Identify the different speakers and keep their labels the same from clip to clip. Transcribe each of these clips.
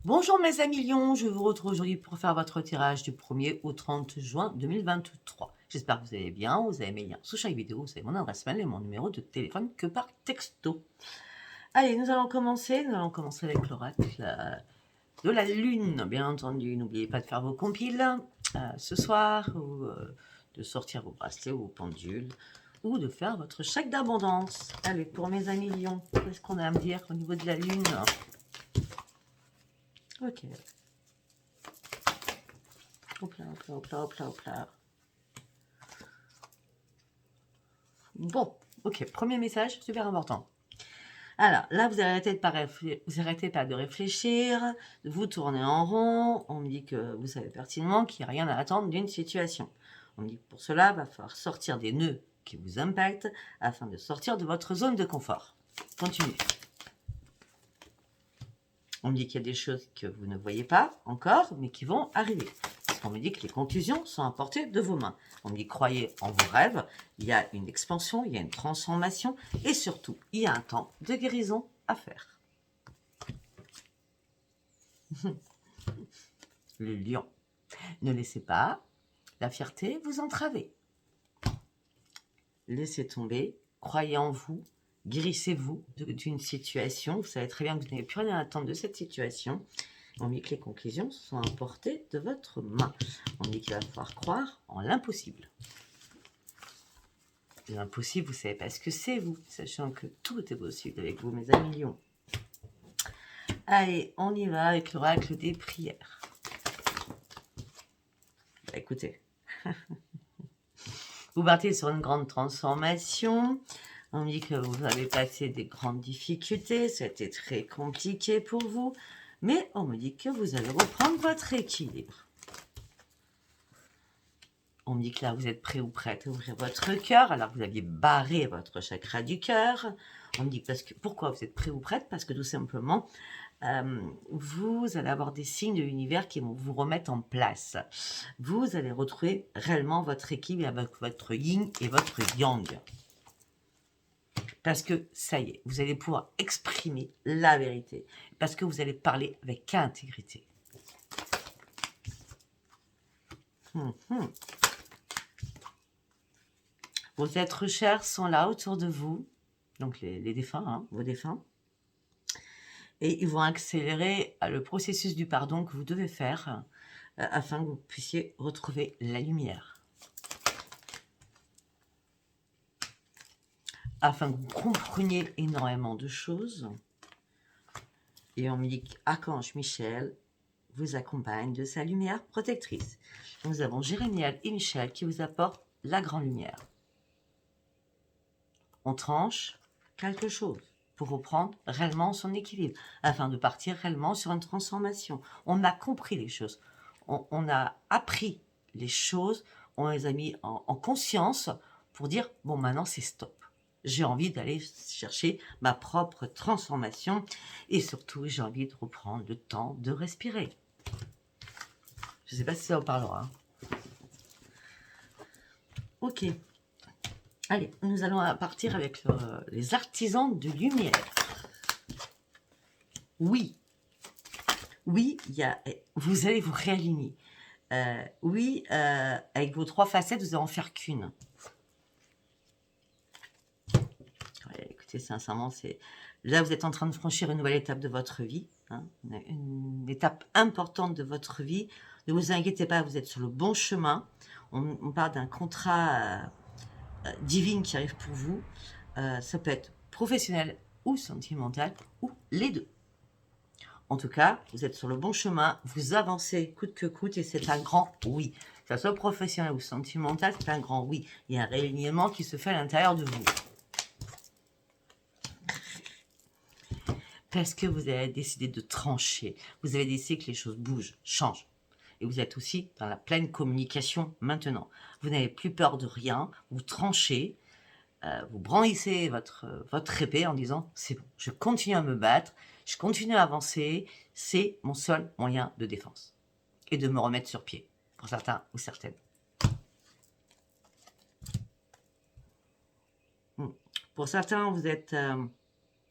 Speaker 1: Bonjour mes amis lions, je vous retrouve aujourd'hui pour faire votre tirage du 1er au 30 juin 2023. J'espère que vous allez bien, vous avez mes liens sous chaque vidéo, vous avez mon adresse mail et mon numéro de téléphone que par texto. Allez, nous allons commencer avec l'oracle de la lune, bien entendu. N'oubliez pas de faire vos compiles ce soir, ou de sortir vos bracelets ou vos pendules, ou de faire votre chèque d'abondance. Allez, pour mes amis lions, qu'est-ce qu'on a à me dire au niveau de la lune? Ok. Hop là, hop là, hop là, hop là, hop là. Bon, ok, premier message, super important. Alors, là, vous arrêtez pas de réfléchir, de vous tourner en rond. On me dit que vous savez pertinemment qu'il n'y a rien à attendre d'une situation. On me dit que pour cela, il va falloir sortir des nœuds qui vous impactent afin de sortir de votre zone de confort. Continuez. On me dit qu'il y a des choses que vous ne voyez pas encore, mais qui vont arriver. On me dit que les conclusions sont à portée de vos mains. On me dit croyez en vos rêves, il y a une expansion, il y a une transformation et surtout, il y a un temps de guérison à faire. Le lion. Ne laissez pas la fierté vous entraver. Laissez tomber, croyez en vous, guérissez-vous d'une situation. Vous savez très bien que vous n'avez plus rien à attendre de cette situation. On dit que les conclusions sont à portée de votre main. On dit qu'il va falloir croire en l'impossible. L'impossible, vous ne savez pas ce que c'est, vous, sachant que tout est possible avec vous, mes amis lions. Allez, on y va avec l'oracle des prières. Écoutez, vous partez sur une grande transformation. On dit que vous avez passé des grandes difficultés, c'était très compliqué pour vous. Mais on me dit que vous allez reprendre votre équilibre. On me dit que là, vous êtes prêt ou prête à ouvrir votre cœur, alors que vous aviez barré votre chakra du cœur. On me dit pourquoi vous êtes prêt ou prête? Parce que tout simplement, vous allez avoir des signes de l'univers qui vont vous remettre en place. Vous allez retrouver réellement votre équilibre avec votre yin et votre yang. Parce que ça y est, vous allez pouvoir exprimer la vérité. Parce que vous allez parler avec intégrité. Vos êtres chers sont là autour de vous, donc les défunts, hein, vos défunts. Et ils vont accélérer le processus du pardon que vous devez faire afin que vous puissiez retrouver la lumière. Afin que vous compreniez énormément de choses. Et on me dit qu'Archange Michel vous accompagne de sa lumière protectrice. Nous avons Jérémiel et Michel qui vous apportent la grande lumière. On tranche quelque chose pour reprendre réellement son équilibre, afin de partir réellement sur une transformation. On a compris les choses, on a appris les choses, on les a mis en conscience pour dire, bon, maintenant c'est stop. J'ai envie d'aller chercher ma propre transformation et surtout, j'ai envie de reprendre le temps de respirer. Je ne sais pas si ça vous parlera. Ok. Allez, nous allons partir avec les artisans de lumière. Oui, vous allez vous réaligner. Avec vos 3 facettes, vous allez en faire qu'une. Ouais, écoutez, sincèrement, là, vous êtes en train de franchir une nouvelle étape de votre vie. Hein, une étape importante de votre vie. Ne vous inquiétez pas, vous êtes sur le bon chemin. On parle d'un contrat divine qui arrive pour vous. Ça peut être professionnel ou sentimental, ou les deux. En tout cas, vous êtes sur le bon chemin, vous avancez coûte que coûte et c'est un grand oui. Que ce soit professionnel ou sentimental, c'est un grand oui. Il y a un réalignement qui se fait à l'intérieur de vous. Parce que vous avez décidé de trancher. Vous avez décidé que les choses bougent, changent. Et vous êtes aussi dans la pleine communication maintenant. Vous n'avez plus peur de rien, vous tranchez, vous brandissez votre épée en disant « c'est bon, je continue à me battre, je continue à avancer, c'est mon seul moyen de défense. » Et de me remettre sur pied, pour certains ou certaines. Pour certains, vous êtes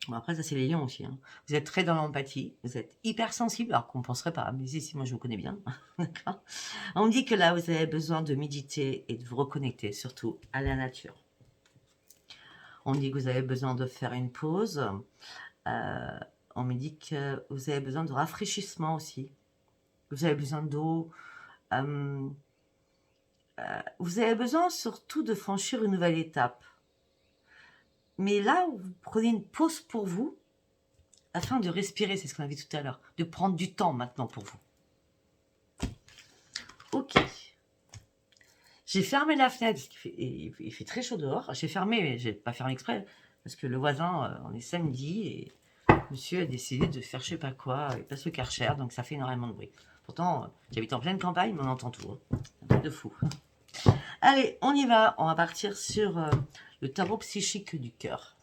Speaker 1: Bon, après, ça, c'est les lions aussi. Hein. Vous êtes très dans l'empathie. Vous êtes hypersensible, alors qu'on ne penserait pas. Mais ici, moi, je vous connais bien. D'accord. On me dit que là, vous avez besoin de méditer et de vous reconnecter, surtout à la nature. On me dit que vous avez besoin de faire une pause. On me dit que vous avez besoin de rafraîchissement aussi. Vous avez besoin d'eau. Vous avez besoin surtout de franchir une nouvelle étape. Mais là, vous prenez une pause pour vous, afin de respirer, c'est ce qu'on a vu tout à l'heure, de prendre du temps maintenant pour vous. Ok. J'ai fermé la fenêtre, parce il fait très chaud dehors. J'ai fermé, mais je n'ai pas fermé exprès, parce que le voisin, on est samedi, et monsieur a décidé de faire je sais pas quoi, il passe le Karcher, donc ça fait énormément de bruit. Pourtant, j'habite en pleine campagne, mais on entend tout. Hein. Un truc de fou. Allez, on y va. On va partir sur le tarot psychique du cœur.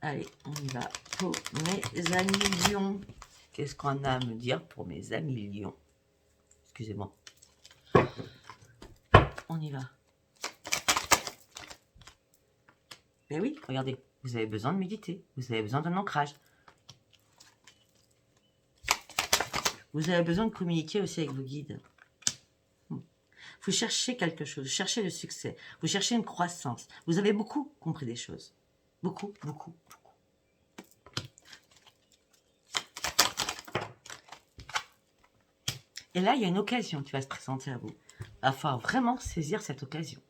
Speaker 1: Allez, on y va pour mes amis lions. Qu'est-ce qu'on a à me dire pour mes amis lions? Excusez-moi. On y va. Ben oui, regardez, vous avez besoin de méditer. Vous avez besoin d'un ancrage. Vous avez besoin de communiquer aussi avec vos guides. Vous cherchez quelque chose, vous cherchez le succès, vous cherchez une croissance. Vous avez beaucoup compris des choses. Beaucoup, beaucoup, beaucoup. Et là, il y a une occasion qui va se présenter à vous. Il va falloir vraiment saisir cette occasion.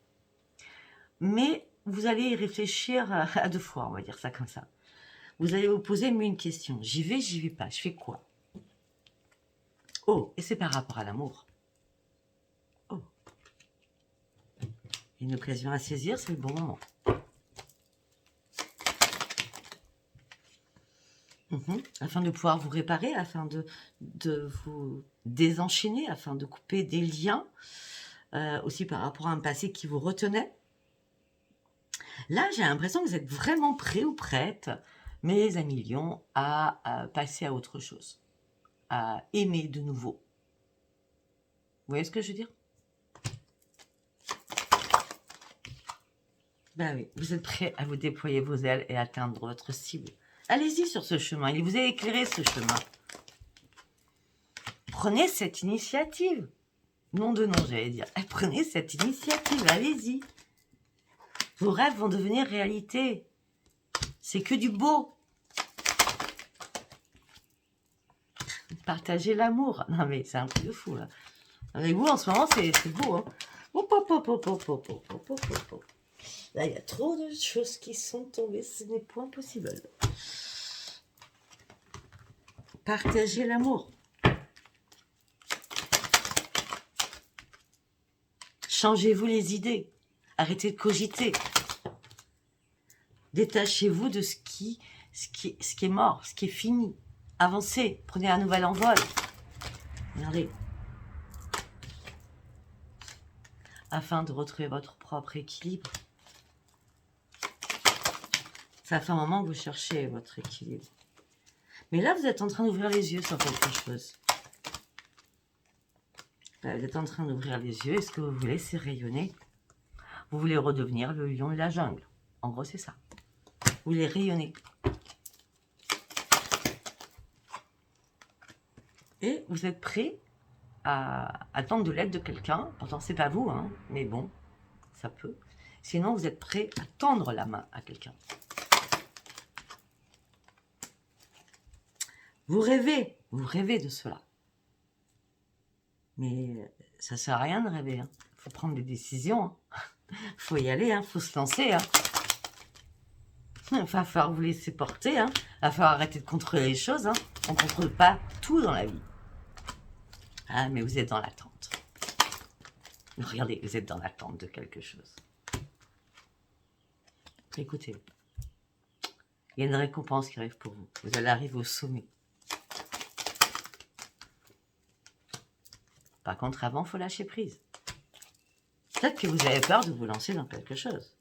Speaker 1: Mais vous allez y réfléchir à deux fois, on va dire ça comme ça. Vous allez vous poser une question. J'y vais pas, je fais quoi? Oh, et c'est par rapport à l'amour. Oh. Une occasion à saisir, c'est le bon moment. Afin de pouvoir vous réparer, afin de vous désenchaîner, afin de couper des liens, aussi par rapport à un passé qui vous retenait. Là, j'ai l'impression que vous êtes vraiment prêt ou prête, mes amis lions, à passer à autre chose, à aimer de nouveau. Vous voyez ce que je veux dire? Ben oui, vous êtes prêt à vous déployer vos ailes et atteindre votre cible. Allez-y sur ce chemin, il vous a éclairé ce chemin. Prenez cette initiative. Nom de nom, j'allais dire. Prenez cette initiative, allez-y. Vos rêves vont devenir réalité. C'est que du beau. Partagez l'amour. Non mais c'est un truc de fou là. Avec vous en ce moment, c'est beau. Hein. Là, il y a trop de choses qui sont tombées. Ce n'est point possible. Partagez l'amour. Changez-vous les idées. Arrêtez de cogiter. Détachez-vous de ce qui est mort, ce qui est fini. Avancez. Prenez un nouvel envol. Regardez. Afin de retrouver votre propre équilibre. Ça fait un moment que vous cherchez votre équilibre. Mais là, vous êtes en train d'ouvrir les yeux sur quelque chose. Vous êtes en train d'ouvrir les yeux. Et ce que vous voulez, c'est rayonner. Vous voulez redevenir le lion de la jungle. En gros, c'est ça. Vous voulez rayonner. Et vous êtes prêt à attendre de l'aide de quelqu'un. Pourtant, c'est pas vous, hein, mais bon, ça peut. Sinon, vous êtes prêt à tendre la main à quelqu'un. Vous rêvez de cela. Mais ça ne sert à rien de rêver. Il faut prendre des décisions. Il faut y aller, il faut se lancer. Il va falloir vous laisser porter. Il va falloir arrêter de contrôler les choses. On ne contrôle pas tout dans la vie. Ah, mais vous êtes dans l'attente. Regardez, vous êtes dans l'attente de quelque chose. Écoutez, il y a une récompense qui arrive pour vous. Vous allez arriver au sommet. Par contre, avant, il faut lâcher prise. Peut-être que vous avez peur de vous lancer dans quelque chose.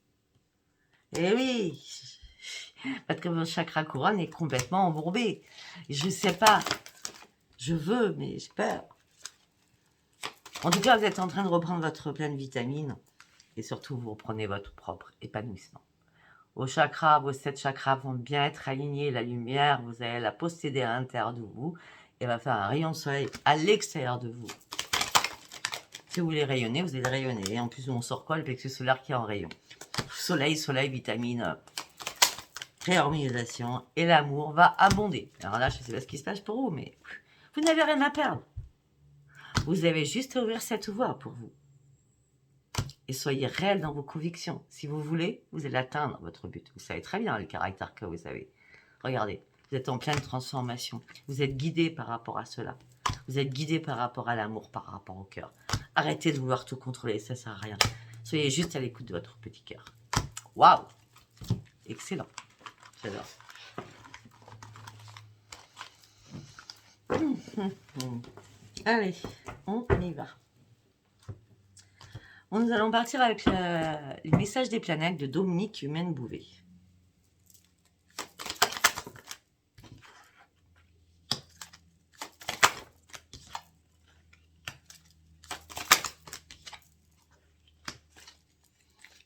Speaker 1: Eh oui, parce que votre chakra couronne est complètement embourbé. Je ne sais pas. Je veux, mais j'ai peur. En tout cas, vous êtes en train de reprendre votre pleine vitamine. Et surtout, vous reprenez votre propre épanouissement. Vos chakras, vos 7 chakras vont bien être alignés. La lumière, vous allez la posséder à l'intérieur de vous et va faire un rayon de soleil à l'extérieur de vous. Si vous voulez rayonner, vous allez rayonner. Et en plus, on sort quoi? Le plexus solaire qui est en rayon. Soleil, vitamine, réharmonisation. Et l'amour va abonder. Alors là, je ne sais pas ce qui se passe pour vous, mais vous n'avez rien à perdre. Vous avez juste à ouvrir cette voie pour vous. Et soyez réel dans vos convictions. Si vous voulez, vous allez atteindre votre but. Vous savez très bien le caractère que vous avez. Regardez, vous êtes en pleine transformation. Vous êtes guidé par rapport à cela. Vous êtes guidé par rapport à l'amour, par rapport au cœur. Arrêtez de vouloir tout contrôler, ça ne sert à rien. Soyez juste à l'écoute de votre petit cœur. Waouh! Excellent. J'adore. Allez, on y va. Nous allons partir avec les messages des planètes de Dominique Humaine Bouvet.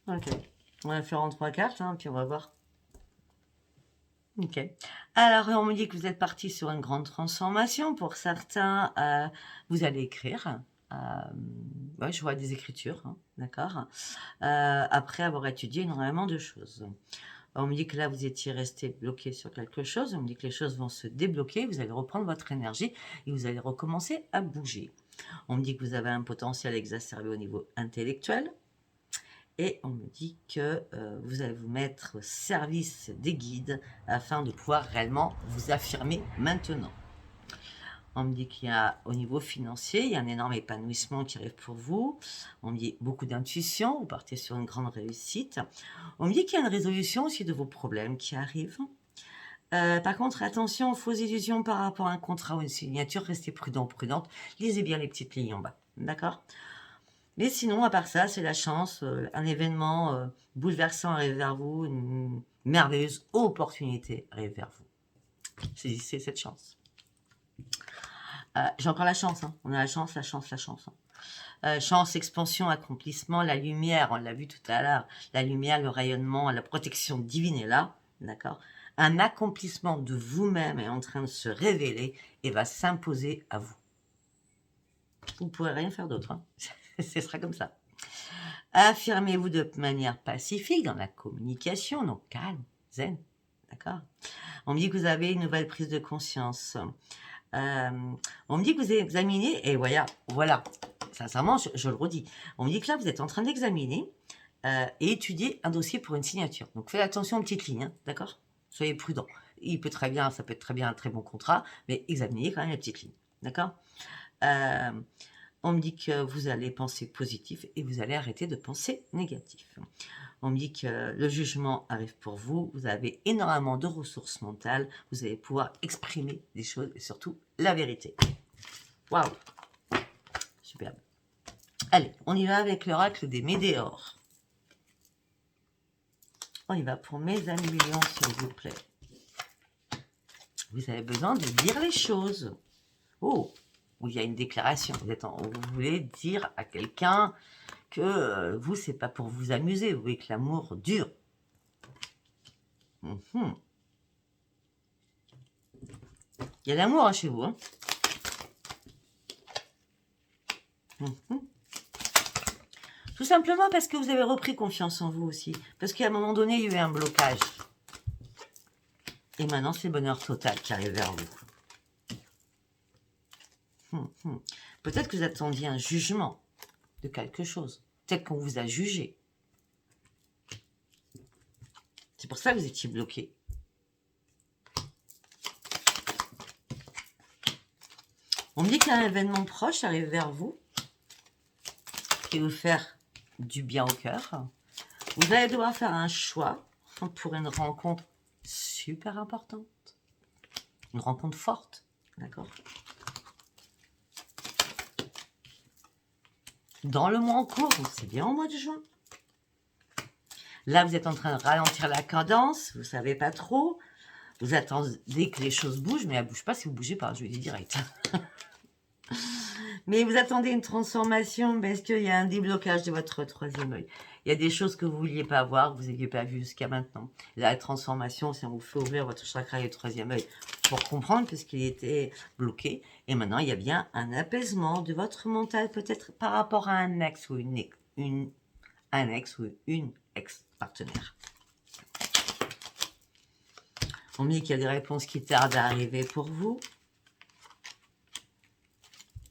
Speaker 1: Ok, on va faire en 3 cartes, hein, puis on va voir. Ok. Alors, on me dit que vous êtes parti sur une grande transformation. Pour certains, vous allez écrire. Ouais, je vois des écritures, hein, d'accord. Après avoir étudié énormément de choses. On me dit que là, vous étiez resté bloqué sur quelque chose. On me dit que les choses vont se débloquer. Vous allez reprendre votre énergie et vous allez recommencer à bouger. On me dit que vous avez un potentiel exacerbé au niveau intellectuel. Et on me dit que vous allez vous mettre au service des guides afin de pouvoir réellement vous affirmer maintenant. On me dit qu'il y a, au niveau financier, il y a un énorme épanouissement qui arrive pour vous. On me dit beaucoup d'intuition, vous partez sur une grande réussite. On me dit qu'il y a une résolution aussi de vos problèmes qui arrivent. Par contre, attention aux fausses illusions par rapport à un contrat ou une signature. Restez prudent, prudente. Lisez bien les petites lignes en bas. D'accord ? Mais sinon, à part ça, c'est la chance. Un événement bouleversant arrive vers vous. Une merveilleuse opportunité arrive vers vous. Saisissez cette chance. J'ai encore la chance. Hein. On a la chance, la chance, la chance. Hein. Chance, expansion, accomplissement, la lumière, on l'a vu tout à l'heure, la lumière, le rayonnement, la protection divine est là, d'accord. Un accomplissement de vous-même est en train de se révéler et va s'imposer à vous. Vous ne pourrez rien faire d'autre, hein. Ce sera comme ça. Affirmez-vous de manière pacifique dans la communication, donc calme, zen, d'accord. On me dit que vous avez une nouvelle prise de conscience. On me dit que vous examinez, et voilà, sincèrement, je le redis. On me dit que là, vous êtes en train d'examiner et étudier un dossier pour une signature. Donc, faites attention aux petites lignes, hein, d'accord. Soyez prudent. Ça peut être très bien un très bon contrat, mais examinez quand même les petites lignes, d'accord. On me dit que vous allez penser positif et vous allez arrêter de penser négatif. On me dit que le jugement arrive pour vous. Vous avez énormément de ressources mentales. Vous allez pouvoir exprimer des choses et surtout la vérité. Waouh! Superbe. Allez, on y va avec l'oracle des météores. On y va pour mes amis lions, s'il vous plaît. Vous avez besoin de dire les choses. Oh! Où il y a une déclaration. Vous voulez dire à quelqu'un que vous, c'est pas pour vous amuser. Vous voulez que l'amour dure. Il y a l'amour hein, chez vous. Hein. Tout simplement parce que vous avez repris confiance en vous aussi. Parce qu'à un moment donné, il y a eu un blocage. Et maintenant, c'est le bonheur total qui arrive vers vous. Peut-être que vous attendiez un jugement de quelque chose. Peut-être qu'on vous a jugé. C'est pour ça que vous étiez bloqué. On me dit qu'un événement proche arrive vers vous qui va vous faire du bien au cœur. Vous allez devoir faire un choix pour une rencontre super importante. Une rencontre forte. D'accord ? Dans le mois en cours, c'est bien au mois de juin. Là, vous êtes en train de ralentir la cadence, vous ne savez pas trop. Vous attendez que les choses bougent, mais elles ne bougent pas si vous ne bougez pas, je vous dis direct. Mais vous attendez une transformation parce qu'il y a un déblocage de votre troisième œil. Il y a des choses que vous ne vouliez pas voir, que vous n'aviez pas vues jusqu'à maintenant. La transformation, c'est on vous fait ouvrir votre chakra du troisième œil pour comprendre parce qu'il était bloqué. Et maintenant, il y a bien un apaisement de votre mental, peut-être par rapport à un ex ou un ex ou une ex-partenaire. On me dit qu'il y a des réponses qui tardent à arriver pour vous.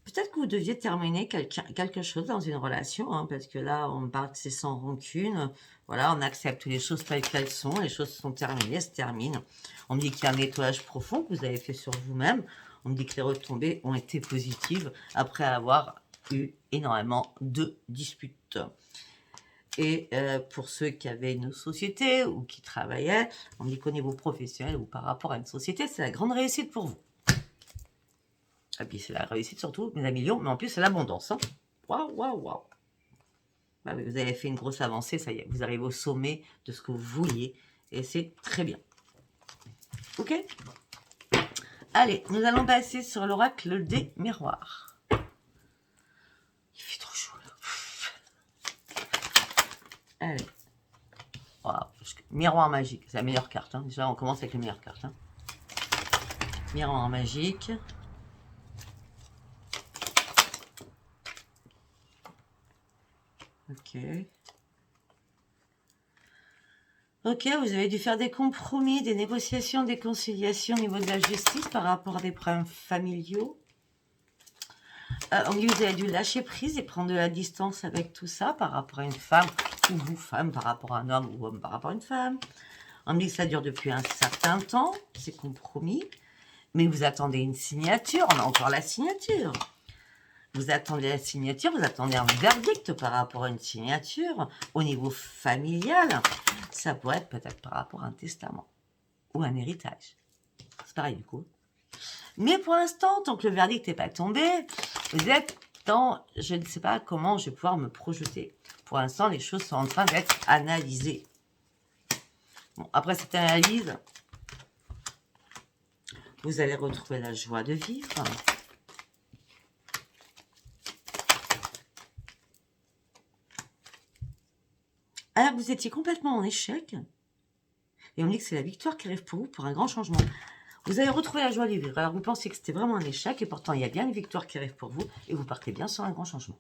Speaker 1: Peut-être que vous deviez terminer quelque chose dans une relation, hein, parce que là, on me parle que c'est sans rancune. Voilà, on accepte les choses telles qu'elles sont. Les choses sont terminées, elles se terminent. On me dit qu'il y a un nettoyage profond que vous avez fait sur vous-même. On me dit que les retombées ont été positives après avoir eu énormément de disputes. Et pour ceux qui avaient une société ou qui travaillaient, on me dit qu'au niveau professionnel ou par rapport à une société, c'est la grande réussite pour vous. Et puis c'est la réussite surtout, mes amis lions, mais en plus c'est l'abondance. Hein. Waouh, waouh, waouh. Bah, vous avez fait une grosse avancée, ça y est, vous arrivez au sommet de ce que vous vouliez, et c'est très bien. Ok? Allez, nous allons passer sur l'oracle des miroirs. Il fait trop chaud là. Allez. Wow. Miroir magique, c'est la meilleure carte. Hein. Déjà, on commence avec la meilleure carte. Hein. Miroir magique. Ok. Ok, vous avez dû faire des compromis, des négociations, des conciliations au niveau de la justice par rapport à des problèmes familiaux. Vous avez dû lâcher prise et prendre de la distance avec tout ça par rapport à une femme, ou vous, femme, par rapport à un homme, ou homme par rapport à une femme. On me dit que ça dure depuis un certain temps, ces compromis, mais vous attendez une signature, on a encore la signature. Vous attendez la signature, vous attendez un verdict par rapport à une signature au niveau familial. Ça pourrait être peut-être par rapport à un testament ou un héritage. C'est pareil du coup. Mais pour l'instant, tant que le verdict n'est pas tombé, vous êtes dans, je ne sais pas comment je vais pouvoir me projeter. Pour l'instant, les choses sont en train d'être analysées. Bon, après cette analyse, vous allez retrouver la joie de vivre. Alors, vous étiez complètement en échec. Et on dit que c'est la victoire qui arrive pour vous pour un grand changement. Vous allez retrouver la joie de vivre. Alors, vous pensez que c'était vraiment un échec et pourtant, il y a bien une victoire qui arrive pour vous et vous partez bien sur un grand changement.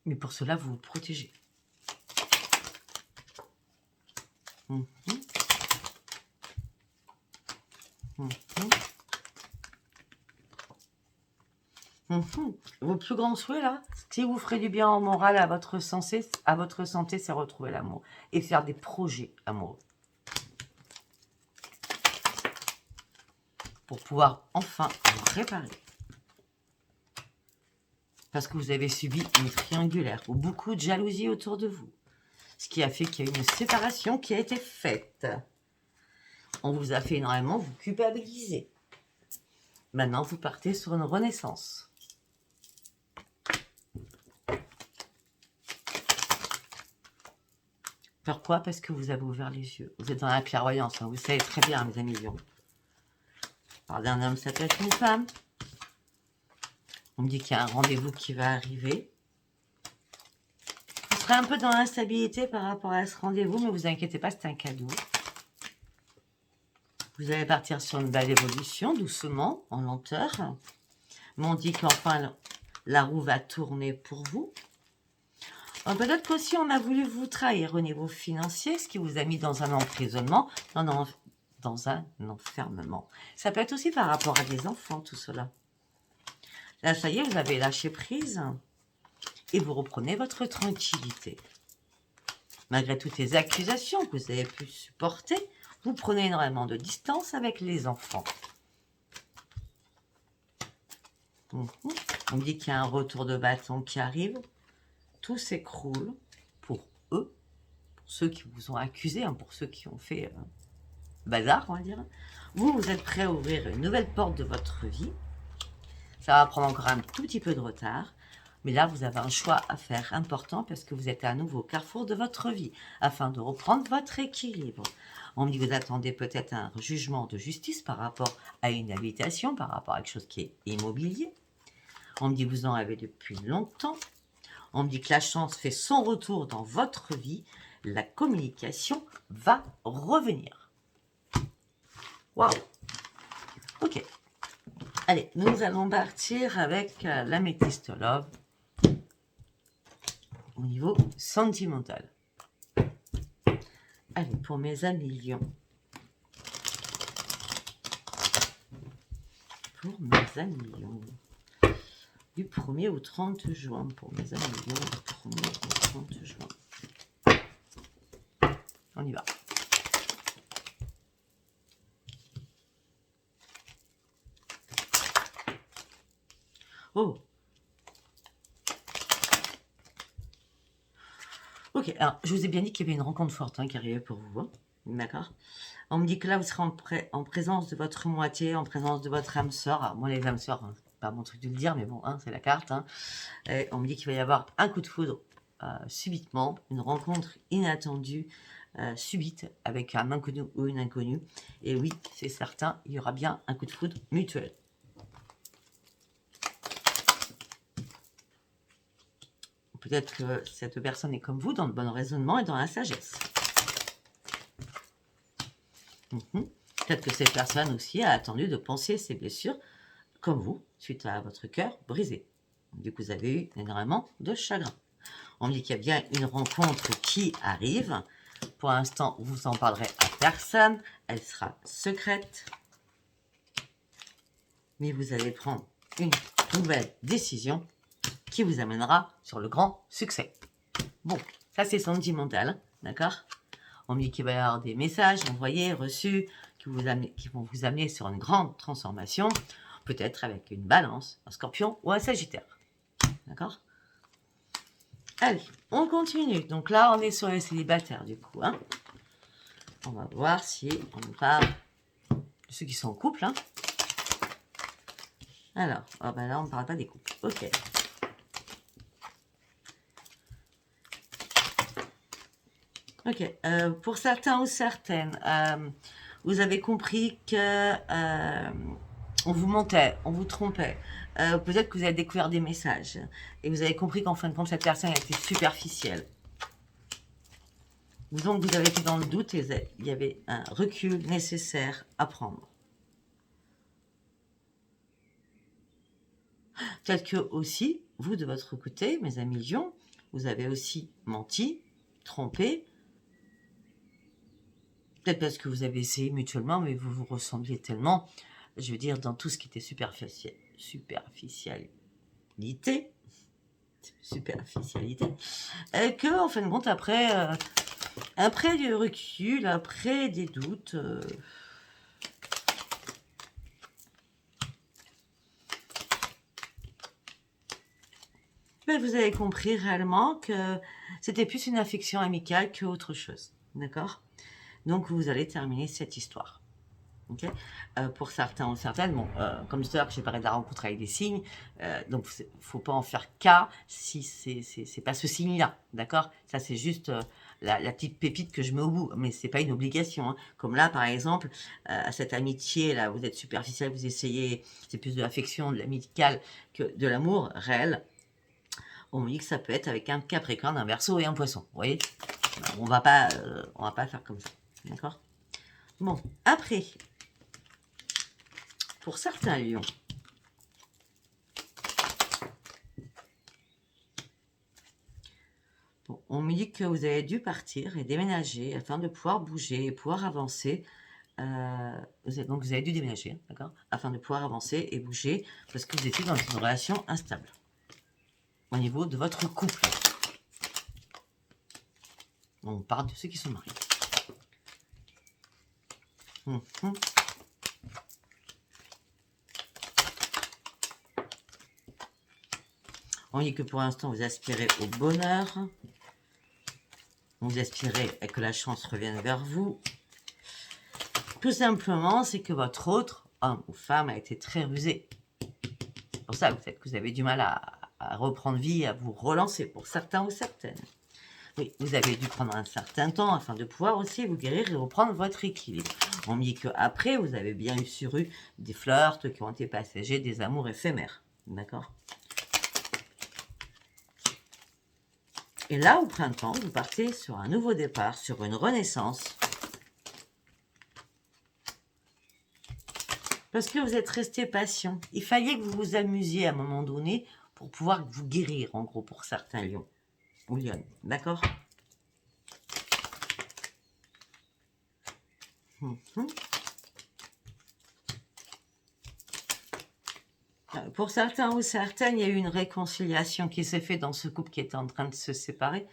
Speaker 1: Mais pour cela, vous vous protégez. Vos plus grands souhaits, là, si vous ferez du bien au moral à votre santé, c'est retrouver l'amour et faire des projets amoureux. Pour pouvoir enfin vous réparer. Parce que vous avez subi une triangulaire ou beaucoup de jalousie autour de vous. Ce qui a fait qu'il y a une séparation qui a été faite. On vous a fait énormément vous culpabiliser. Maintenant, vous partez sur une renaissance. Pourquoi? Parce que vous avez ouvert les yeux. Vous êtes dans la clairvoyance. Hein. Vous savez très bien, mes amis lions. Par d'un homme, ça peut être une femme. On me dit qu'il y a un rendez-vous qui va arriver. Vous serez un peu dans l'instabilité par rapport à ce rendez-vous, mais vous inquiétez pas, c'est un cadeau. Vous allez partir sur une belle évolution, doucement, en lenteur. Mais on dit qu'enfin, la roue va tourner pour vous. Peut-être qu'aussi, on a voulu vous trahir au niveau financier, ce qui vous a mis dans un emprisonnement, dans un enfermement. Ça peut être aussi par rapport à des enfants, tout cela. Là, ça y est, vous avez lâché prise et vous reprenez votre tranquillité. Malgré toutes les accusations que vous avez pu supporter, vous prenez énormément de distance avec les enfants. On me dit qu'il y a un retour de bâton qui arrive. Tout s'écroule pour eux, pour ceux qui vous ont accusé, hein, pour ceux qui ont fait bazar, on va dire. Vous êtes prêts à ouvrir une nouvelle porte de votre vie. Ça va prendre encore un tout petit peu de retard. Mais là, vous avez un choix à faire important parce que vous êtes à nouveau au carrefour de votre vie afin de reprendre votre équilibre. On me dit que vous attendez peut-être un jugement de justice par rapport à une habitation, par rapport à quelque chose qui est immobilier. On me dit que vous en avez depuis longtemps. On me dit que la chance fait son retour dans votre vie. La communication va revenir. Waouh! Ok. Allez, nous allons partir avec l'améthyste love au niveau sentimental. Allez, pour mes amis lions. Pour mes amis lions. Du 1er au 30 juin. Pour mes amis lions, du 1er au 30 juin. On y va. Oh! Ok, alors je vous ai bien dit qu'il y avait une rencontre forte qui arrivait pour vous. Hein, d'accord? On me dit que là, vous serez en présence de votre moitié, en présence de votre âme sœur. Alors, moi, les âmes sœurs, hein, c'est pas mon truc de le dire, mais bon, hein, c'est la carte. Hein. Et on me dit qu'il va y avoir un coup de foudre subitement, une rencontre inattendue, subite, avec un inconnu ou une inconnue. Et oui, c'est certain, il y aura bien un coup de foudre mutuel. Peut-être que cette personne est comme vous, dans le bon raisonnement et dans la sagesse. Peut-être que cette personne aussi a attendu de penser ses blessures, comme vous, suite à votre cœur brisé. Du coup, vous avez eu énormément de chagrin. On me dit qu'il y a bien une rencontre qui arrive. Pour l'instant, vous en parlerez à personne. Elle sera secrète. Mais vous allez prendre une nouvelle décision qui vous amènera sur le grand succès. Bon, ça c'est sentimental, d'accord? On me dit qu'il va y avoir des messages envoyés, reçus, qui vont vous amener sur une grande transformation, peut-être avec une balance, un scorpion ou un sagittaire. D'accord? Allez, on continue. Donc là, on est sur les célibataires du coup. Hein. On va voir si on parle de ceux qui sont en couple. Hein. Alors, oh ben là, on ne parle pas des couples. Ok. Ok, pour certains ou certaines, vous avez compris que on vous mentait, on vous trompait. Peut-être que vous avez découvert des messages et vous avez compris qu'en fin de compte, cette personne a été superficielle. Donc, vous avez été dans le doute et il y avait un recul nécessaire à prendre. Peut-être que aussi, vous, de votre côté, mes amis lions, vous avez aussi menti, trompé. Peut-être parce que vous avez essayé mutuellement, mais vous vous ressembliez tellement, je veux dire, dans tout ce qui était superficialité, que, en fin de compte, après du recul, après des doutes, vous avez compris réellement que c'était plus une affection amicale qu'autre chose, d'accord? Donc, vous allez terminer cette histoire. Okay, pour certains ou certaines, bon, comme tout à l'heure que j'ai parlé de la rencontre avec des signes, donc il ne faut pas en faire cas si c'est pas ce signe-là, d'accord? Ça c'est juste la petite pépite que je mets au bout, mais c'est pas une obligation. Hein. Comme là, par exemple, à cette amitié là, vous êtes superficiel, vous essayez, c'est plus de l'affection, de l'amical que de l'amour réel. On me dit que ça peut être avec un Capricorne, un Verseau et un Poisson. Vous voyez, on va pas faire comme ça, d'accord? Bon, après. Pour certains lions, bon, on me dit que vous avez dû partir et déménager afin de pouvoir bouger et pouvoir avancer. Donc vous avez dû déménager, d'accord, afin de pouvoir avancer et bouger parce que vous étiez dans une relation instable au niveau de votre couple. On parle de ceux qui sont mariés. On dit que pour l'instant, vous aspirez au bonheur. Vous aspirez à que la chance revienne vers vous. Tout simplement, c'est que votre autre, homme ou femme, a été très rusé. C'est pour ça peut-être que vous avez du mal à à reprendre vie, à vous relancer pour certains ou certaines. Oui, vous avez dû prendre un certain temps afin de pouvoir aussi vous guérir et reprendre votre équilibre. On me dit qu'après, vous avez bien eu des flirts qui ont été passagers, des amours éphémères. D'accord? Et là, au printemps, vous partez sur un nouveau départ, sur une renaissance. Parce que vous êtes resté patient. Il fallait que vous vous amusiez à un moment donné pour pouvoir vous guérir, en gros, pour certains lions ou lionnes. D'accord? Pour certains ou certaines, il y a eu une réconciliation qui s'est faite dans ce couple qui était en train de se séparer.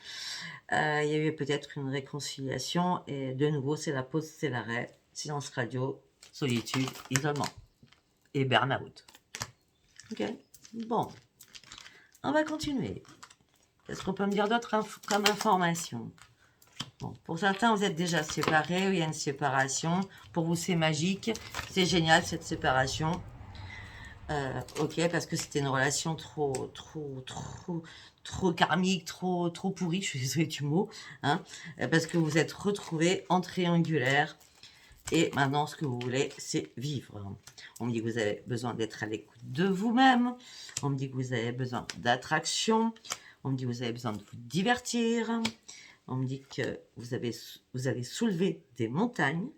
Speaker 1: Il y a eu peut-être une réconciliation et de nouveau, c'est la pause, c'est l'arrêt. Silence radio, solitude, isolement et burn-out. Ok, bon, on va continuer. Qu'est-ce qu'on peut me dire d'autre comme information? Bon, pour certains, vous êtes déjà séparés, il y a une séparation. Pour vous, c'est magique, c'est génial cette séparation. Ok, parce que c'était une relation trop karmique, trop pourrie, je suis désolée du mot, hein, parce que vous êtes retrouvés en triangulaire, et maintenant, ce que vous voulez, c'est vivre. On me dit que vous avez besoin d'être à l'écoute de vous-même, on me dit que vous avez besoin d'attraction, on me dit que vous avez besoin de vous divertir, on me dit que vous avez soulevé des montagnes,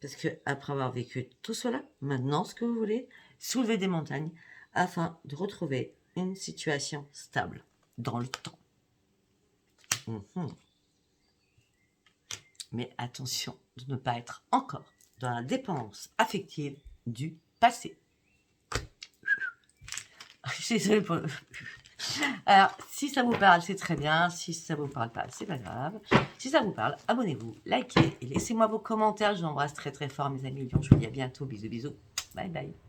Speaker 1: parce que après avoir vécu tout cela, maintenant, ce que vous voulez, soulever des montagnes afin de retrouver une situation stable dans le temps. Mais attention de ne pas être encore dans la dépendance affective du passé. Je suis désolée pour le... Alors, si ça vous parle, c'est très bien. Si ça vous parle pas, c'est pas grave. Si ça vous parle, abonnez-vous, likez et laissez-moi vos commentaires. Je vous embrasse très très fort, mes amis lions. Je vous dis à bientôt. Bisous, bisous. Bye bye.